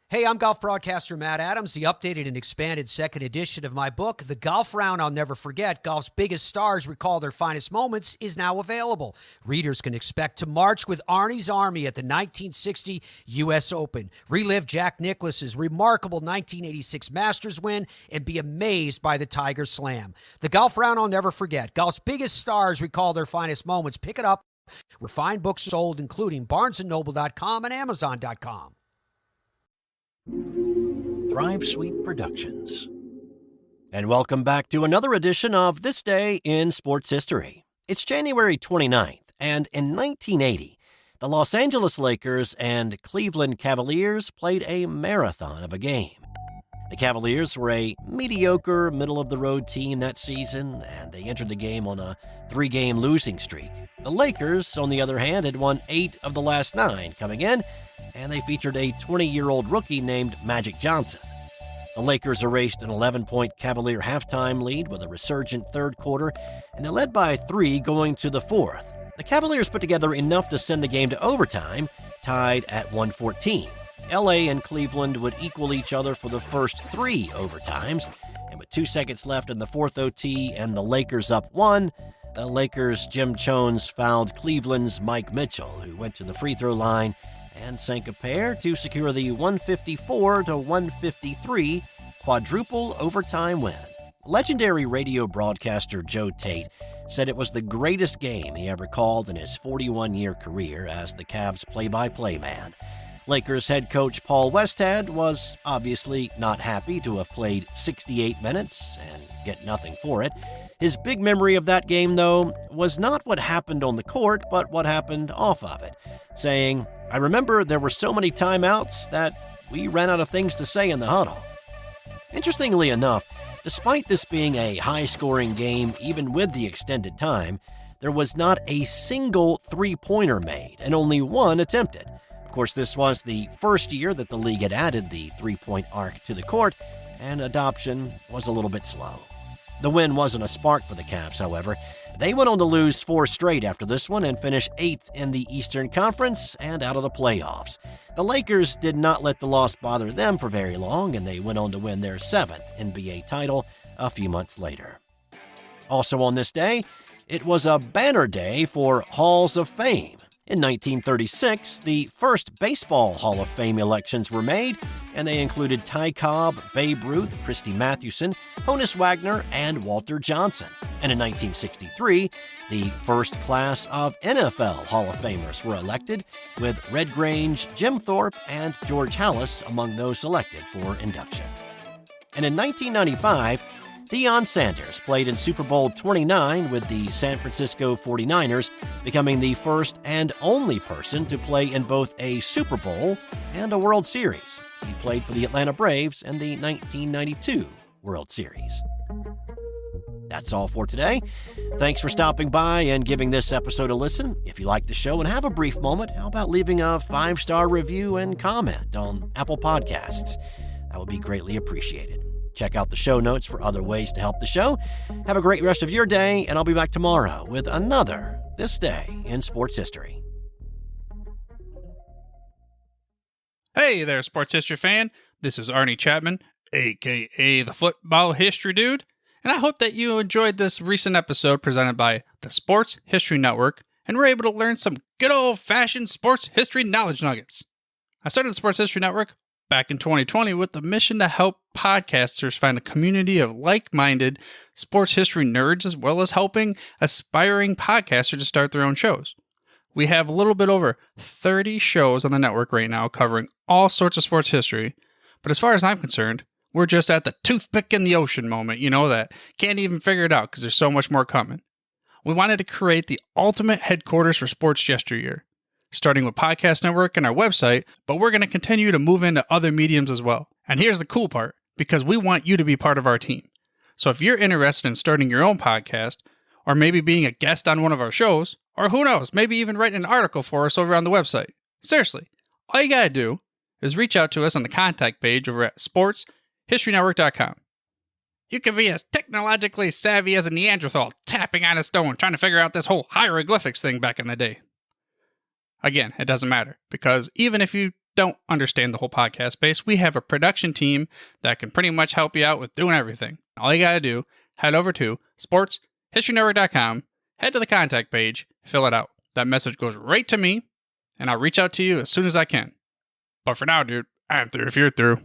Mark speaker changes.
Speaker 1: Hey, I'm golf broadcaster Matt Adams. The updated and expanded second edition of my book, The Golf Round I'll Never Forget, Golf's Biggest Stars Recall Their Finest Moments, is now available. Readers can expect to march with Arnie's Army at the 1960 U.S. Open, relive Jack Nicklaus's remarkable 1986 Masters win, and be amazed by the Tiger Slam. The Golf Round I'll Never Forget, Golf's Biggest Stars Recall Their Finest Moments. Pick it up where fine books sold, including BarnesandNoble.com and Amazon.com.
Speaker 2: Thrive Suite Productions. And welcome back to another edition of This Day in Sports History. It's January 29th, and in 1980, the Los Angeles Lakers and Cleveland Cavaliers played a marathon of a game. The Cavaliers were a mediocre, middle-of-the-road team that season, and they entered the game on a 3-game losing streak. The Lakers, on the other hand, had won 8 of the last 9 coming in, and they featured a 20-year-old rookie named Magic Johnson. The Lakers erased an 11-point Cavalier halftime lead with a resurgent third quarter, and they led by 3 going to the fourth. The Cavaliers put together enough to send the game to overtime, tied at 114. LA and Cleveland would equal each other for the first 3 overtimes, and with 2 seconds left in the fourth OT and the Lakers up 1, the Lakers' Jim Chones fouled Cleveland's Mike Mitchell, who went to the free throw line and sank a pair to secure the 154-153 quadruple overtime win. Legendary radio broadcaster Joe Tate said it was the greatest game he ever called in his 41-year career as the Cavs play-by-play man. Lakers head coach Paul Westhead was obviously not happy to have played 68 minutes and get nothing for it. His big memory of that game, though, was not what happened on the court, but what happened off of it, saying, "I remember there were so many timeouts that we ran out of things to say in the huddle." Interestingly enough, despite this being a high-scoring game, even with the extended time, there was not a single three-pointer made and only 1 attempted. Of course, this was the first year that the league had added the three-point arc to the court, and adoption was a little bit slow. The win wasn't a spark for the Cavs, however. They went on to lose 4 straight after this one and finish 8th in the Eastern Conference and out of the playoffs. The Lakers did not let the loss bother them for very long, and they went on to win their 7th NBA title a few months later. Also on this day, it was a banner day for Halls of Fame. In 1936, the first Baseball Hall of Fame elections were made, and they included Ty Cobb, Babe Ruth, Christy Mathewson, Honus Wagner, and Walter Johnson. And in 1963, the first class of NFL Hall of Famers were elected, with Red Grange, Jim Thorpe, and George Halas among those selected for induction. And in 1995, Deion Sanders played in Super Bowl 29 with the San Francisco 49ers, becoming the first and only person to play in both a Super Bowl and a World Series. He played for the Atlanta Braves in the 1992 World Series. That's all for today. Thanks for stopping by and giving this episode a listen. If you like the show and have a brief moment, how about leaving a 5-star review and comment on Apple Podcasts? That would be greatly appreciated. Check out the show notes for other ways to help the show. Have a great rest of your day, and I'll be back tomorrow with another This Day in Sports History.
Speaker 3: Hey there, sports history fan. This is Arnie Chapman, a.k.a. the Football History Dude, and I hope that you enjoyed this recent episode presented by the Sports History Network and were able to learn some good old-fashioned sports history knowledge nuggets. I started the Sports History Network back in 2020 with the mission to help podcasters find a community of like-minded sports history nerds, as well as helping aspiring podcasters to start their own shows. We have a little bit over 30 shows on the network right now covering all sorts of sports history, but as far as I'm concerned, we're just at the toothpick in the ocean moment, that can't even figure it out because there's so much more coming. We wanted to create the ultimate headquarters for sports yesteryear, starting with Podcast Network and our website, but we're going to continue to move into other mediums as well. And here's the cool part, because we want you to be part of our team. So if you're interested in starting your own podcast, or maybe being a guest on one of our shows, or who knows, maybe even writing an article for us over on the website. Seriously, all you gotta do is reach out to us on the contact page over at sportshistorynetwork.com. You can be as technologically savvy as a Neanderthal tapping on a stone trying to figure out this whole hieroglyphics thing back in the day. Again, it doesn't matter, because even if you don't understand the whole podcast space, we have a production team that can pretty much help you out with doing everything. All you got to do, head over to sportshistorynetwork.com, head to the contact page, fill it out. That message goes right to me, and I'll reach out to you as soon as I can. But for now, dude, I'm through if you're through.